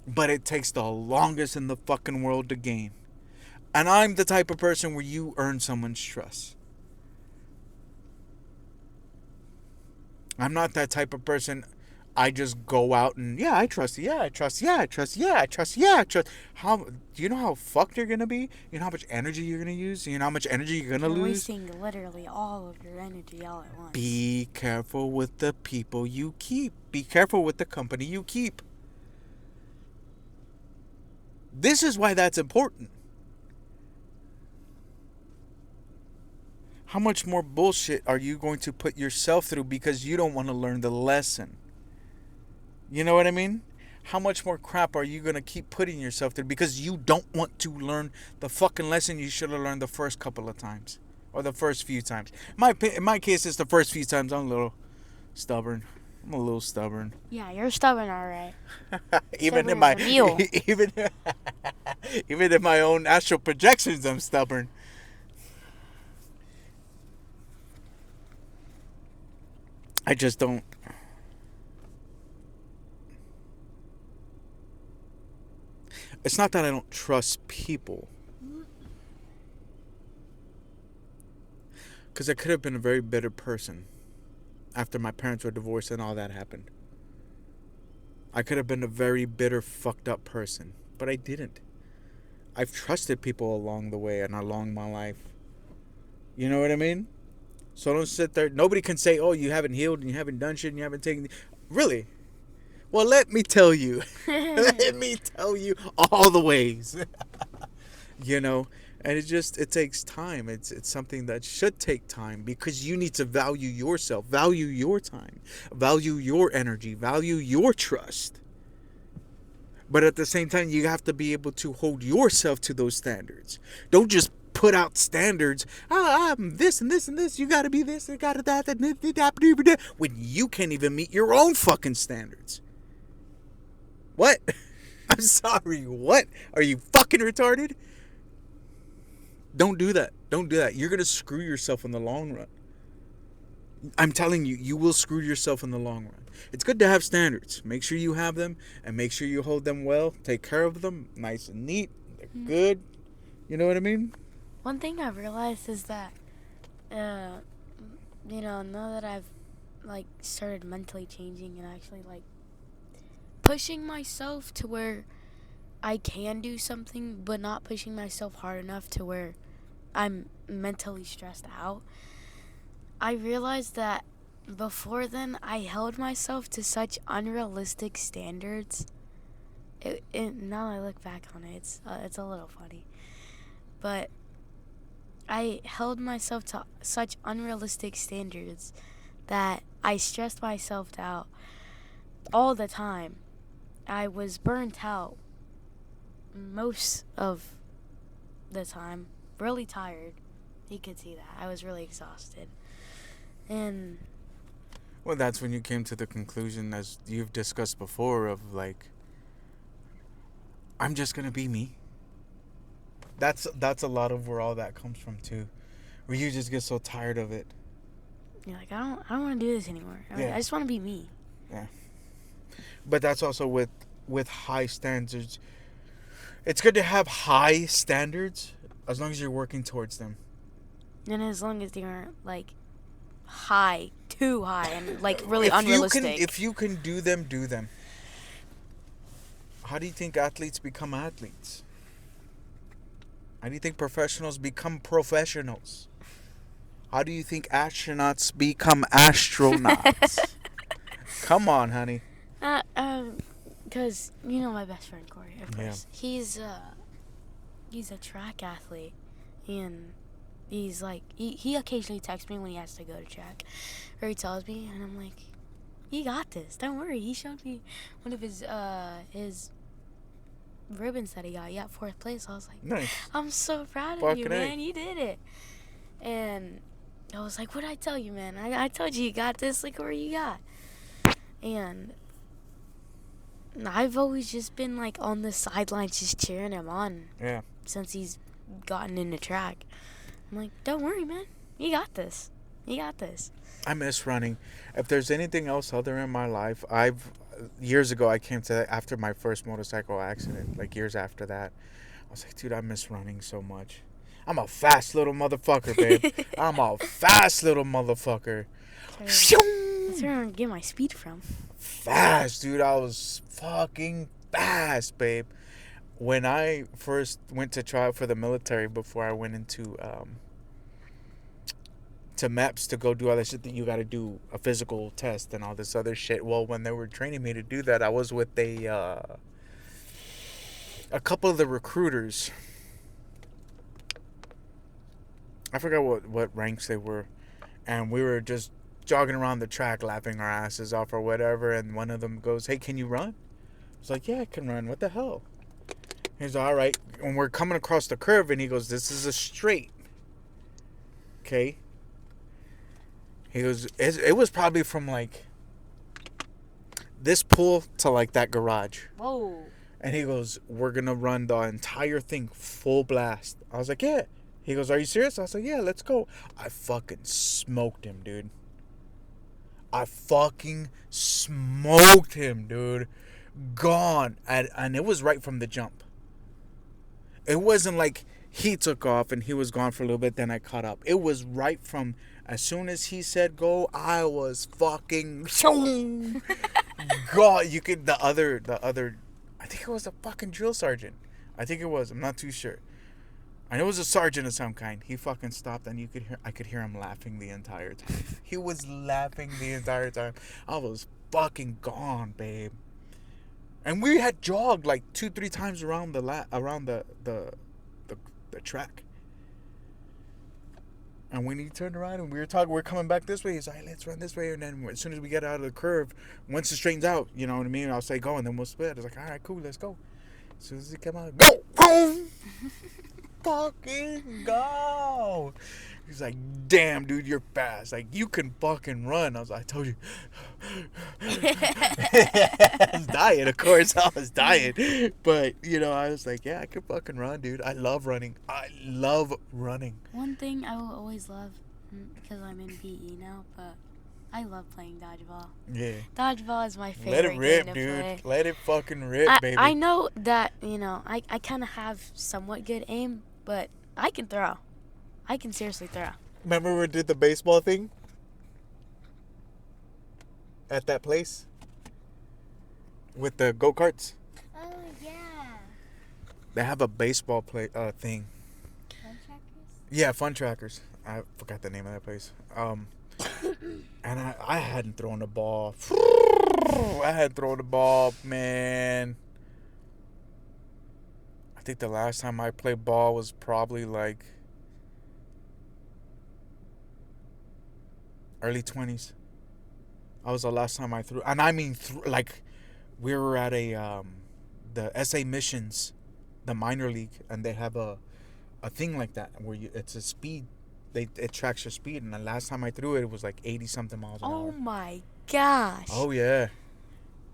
But it takes the longest in the fucking world to gain. And I'm the type of person where you earn someone's trust. I'm not that type of person. I just go out and, yeah, I trust. How do you know how fucked you're gonna be? You know how much energy you're gonna use? You know how much energy you're gonna You're lose? wasting literally all of your energy all at once. Be careful with the people you keep. Be careful with the company you keep. This is why that's important. how much more bullshit are you going to put yourself through because you don't want to learn the lesson? You know what I mean? How much more crap are you going to keep putting yourself through because you don't want to learn the fucking lesson you should have learned the first couple of times? Or the first few times. In my case, it's the first few times I'm a little stubborn. I'm a little stubborn. Yeah, you're stubborn, all right. even Stubborn in my as a mule. even in my own astral projections, I'm stubborn. I just don't. It's not that I don't trust people. Because I could have been a very bitter person after my parents were divorced and all that happened. I could have been a very bitter, fucked up person. But I didn't. I've trusted people along the way and along my life. You know what I mean? So don't sit there. Nobody can say, oh, you haven't healed and you haven't done shit and you haven't taken... Really? Well, let me tell you. Let me tell you all the ways. You know? And it takes time. It's something that should take time because you need to value yourself, value your time, value your energy, value your trust. But at the same time, you have to be able to hold yourself to those standards. Don't just put out standards. I'm this and this and this. You got to be this. You got to that. When you can't even meet your own fucking standards. What? I'm sorry. What? Are you fucking retarded? Don't do that. Don't do that. You're going to screw yourself in the long run. I'm telling you, you will screw yourself in the long run. It's good to have standards. Make sure you have them and make sure you hold them well. Take care of them. Nice and neat. They're good. You know what I mean? One thing I've realized is that, now that I've, started mentally changing and actually, pushing myself to where I can do something, but not pushing myself hard enough to where I'm mentally stressed out. I realized that before then, I held myself to such unrealistic standards. Now I look back on it, it's a little funny. But I held myself to such unrealistic standards that I stressed myself out all the time. I was burnt out most of the time, really tired. You could see that. I was really exhausted. And well, that's when you came to the conclusion, as you've discussed before, of I'm just gonna be me. That's a lot of where all that comes from too, where you just get so tired of it. you're like, I don't want to do this anymore. I just want to be me. Yeah. But that's also with high standards. It's good to have high standards as long as you're working towards them. And as long as they aren't high, too high, and really unrealistic. If you can do them, do them. How do you think athletes become athletes? How do you think professionals become professionals? How do you think astronauts become astronauts? Come on, honey. Because my best friend Corey, of course. Yeah. He's a track athlete, and he's he occasionally texts me when he has to go to track, or he tells me, and I'm like, you got this. Don't worry. He showed me one of his ribbons that he got. He got 4th place. I was like, nice. I'm so proud of you, man. You did it. And I was like, what did I tell you, man? I told you got this. Look where you got. And I've always just been on the sidelines just cheering him on. Yeah. Since he's gotten into track. I'm like, don't worry, man. You got this. You got this. I miss running. If there's anything else other in my life, years ago I came to that after my first motorcycle accident, years after that. I was like, dude, I miss running so much. I'm a fast little motherfucker, babe. I'm a fast little motherfucker. That's where I get my speed from. Fast, dude. I was fucking fast, babe. When I first went to try out for the military before I went into to MEPS to go do all that shit that you got to do, a physical test and all this other shit. Well, when they were training me to do that, I was with a couple of the recruiters. I forgot what ranks they were, and we were just jogging around the track, laughing our asses off or whatever. And one of them goes, "Hey, can you run?" I was like, "Yeah, I can run. What the hell?" He's all right. When we're coming across the curve, and he goes, "This is a straight." Okay. He goes, it was probably from like this pool to like that garage. Whoa. And he goes, "We're gonna run the entire thing full blast." I was like, "Yeah." He goes, "Are you serious?" I was like, "Yeah, let's go." I fucking smoked him, dude. I fucking smoked him, dude. Gone. And it was right from the jump. It wasn't like he took off and he was gone for a little bit, then I caught up. It was right from as soon as he said go, I was fucking God. You could the other I think it was a fucking drill sergeant. I think it was. I'm not too sure. I know it was a sergeant of some kind. He fucking stopped, and I could hear him laughing the entire time. He was laughing the entire time. I was fucking gone, babe. And we had jogged like 2-3 times around the track. And when he turned around and we were coming back this way, he's like, "Let's run this way." And then as soon as we get out of the curve, once it straightens out, you know what I mean? I'll say go, and then we'll split. I was like, "All right, cool, let's go." As soon as he came out, go, boom, fucking go. He's like, "Damn, dude, you're fast. Like, you can fucking run." I was like, "I told you." I was dying, of course. I was dying. But, I was like, "Yeah, I can fucking run, dude. I love running. I love running." One thing I will always love, because I'm in PE now, but I love playing dodgeball. Yeah. Dodgeball is my favorite Let it rip, game to dude. play. Let it fucking rip, baby. I know that, I kind of have somewhat good aim, but I can throw. I can seriously throw. Remember we did the baseball thing? At that place? With the go-karts? Oh, yeah. They have a baseball thing. Fun trackers? Yeah, Fun Trackers. I forgot the name of that place. And I hadn't thrown the ball. I hadn't thrown the ball, man. I think the last time I played ball was probably like early 20s. That was the last time I threw. And I mean, like, we were at the SA Missions, the minor league, and they have a thing like that where it's a speed. It tracks your speed, and the last time I threw it, it was like 80 something miles an hour. Oh my gosh. Oh yeah.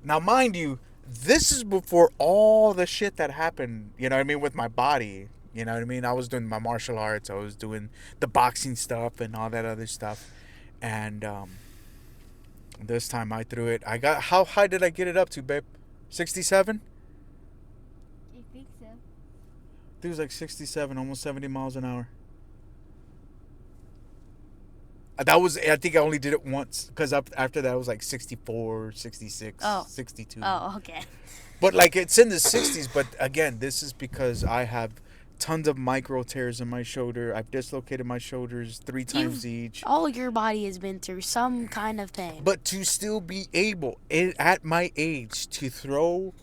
Now, mind you, this is before all the shit that happened. You know what I mean, with my body. You know what I mean. I was doing my martial arts. I was doing the boxing stuff and all that other stuff, and this time I threw it. How high did I get it up to, babe? 67? I think so. It was like 67, almost 70 miles an hour. I think I only did it once, because after that it was like 64, 66, 62. Oh, okay. But like it's in the 60s, but again, this is because I have tons of micro tears in my shoulder. I've dislocated my shoulders 3 times each. All your body has been through some kind of pain. But to still be able, at my age, to throw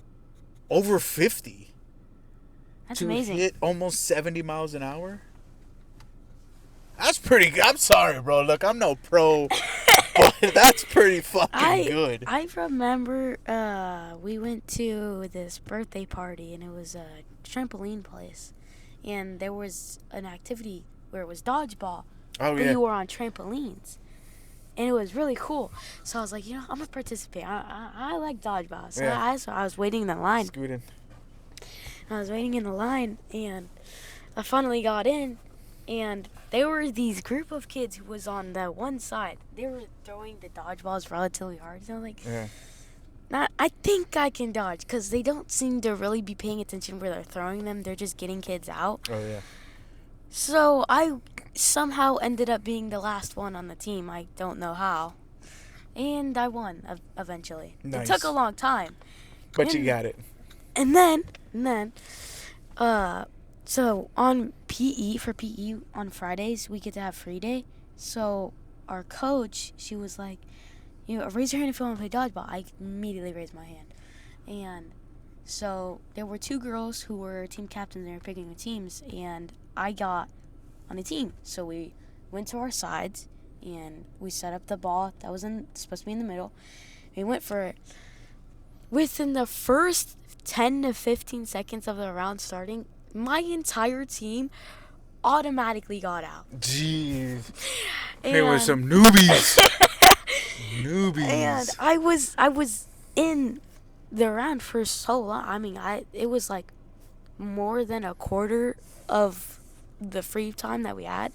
over 50. That's to amazing. hit almost 70 miles an hour. That's pretty good. I'm sorry, bro. Look, I'm no pro, but that's pretty fucking good. I remember we went to this birthday party, and it was a trampoline place. And there was an activity where it was dodgeball. Oh, but yeah. you were on trampolines. And it was really cool. So I was like, I'm going to participate. I like dodgeball. So Yeah. I was waiting in the line. Scooting. I was waiting in the line, and I finally got in. And there were these group of kids who was on the one side. They were throwing the dodgeballs relatively hard. So I'm like, Yeah. I think I can dodge, because they don't seem to really be paying attention where they're throwing them. They're just getting kids out. Oh, yeah. So I somehow ended up being the last one on the team. I don't know how. And I won eventually. Nice. It took a long time. But you got it. And then, so on for PE on Fridays, we get to have free day. So our coach, she was like, raise your hand if you want to play dodgeball. I immediately raised my hand. And so there were 2 girls who were team captains. They were picking the teams. And I got on the team. So we went to our sides and we set up the ball that was supposed to be in the middle. We went for it. Within the first 10 to 15 seconds of the round starting, my entire team automatically got out. Jeez. And, There was some newbies. Newbies. and I was in the round for so long. I mean, it was like more than a quarter of the free time that we had.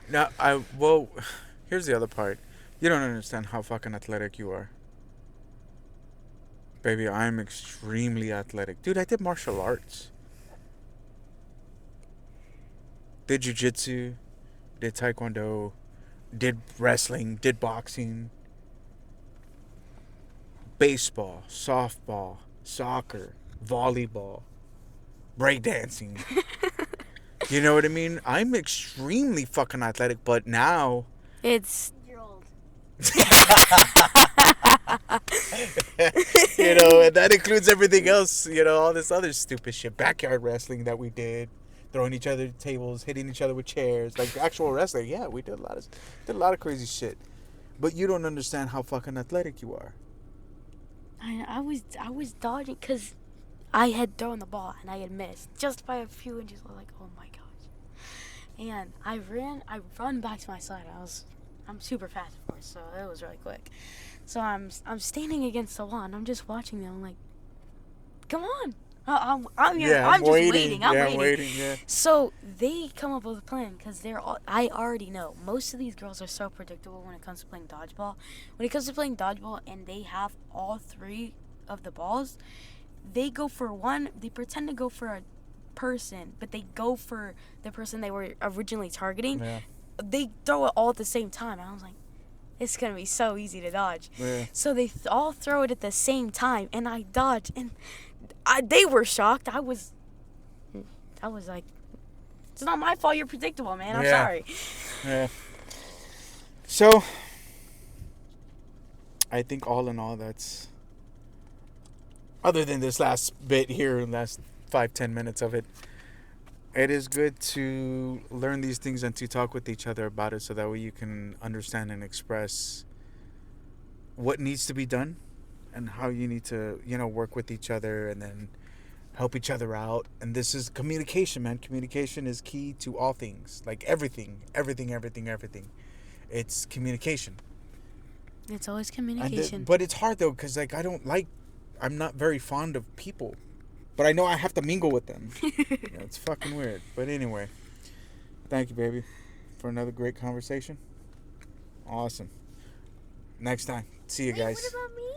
Now, here's the other part. You don't understand how fucking athletic you are. Baby, I'm extremely athletic. Dude, I did martial arts. Did jiu-jitsu, did taekwondo, did wrestling, did boxing, baseball, softball, soccer, volleyball, breakdancing. You know what I mean? I'm extremely fucking athletic, but now... It's You're old. You know, and that includes everything else, you know, all this other stupid shit. Backyard wrestling that we did. Throwing each other tables, hitting each other with chairs. Like actual wrestling. Yeah, we did a lot of crazy shit. But you don't understand how fucking athletic you are. I was dodging because I had thrown the ball and I had missed just by a few inches. I was like, oh my gosh. And I run back to my side. I'm super fast, of course, so it was really quick. So I'm standing against the wall and I'm just watching them. I'm like, come on. I'm just waiting. I'm waiting. Yeah. So they come up with a plan because I already know most of these girls are so predictable when it comes to playing dodgeball. When it comes to playing dodgeball and they have all three of the balls, they go for one. They pretend to go for a person, but they go for the person they were originally targeting. Yeah. They throw it all at the same time. And I was like, it's gonna be so easy to dodge. Yeah. So they all throw it at the same time, and I dodge, and they were shocked. I was like, it's not my fault. You're predictable, man. I'm sorry. Yeah. So, I think all in all, that's... Other than this last bit here, last 5-10 minutes of it, it is good to learn these things and to talk with each other about it so that way you can understand and express what needs to be done and how you need to, you know, work with each other and then help each other out. And this is communication, man. Communication is key to all things. Like everything. It's communication. It's always communication. But it's hard though, because like I'm not very fond of people. But I know I have to mingle with them. Yeah, it's fucking weird. But anyway, thank you, baby, for another great conversation. Awesome. Next time. See you guys. What about me?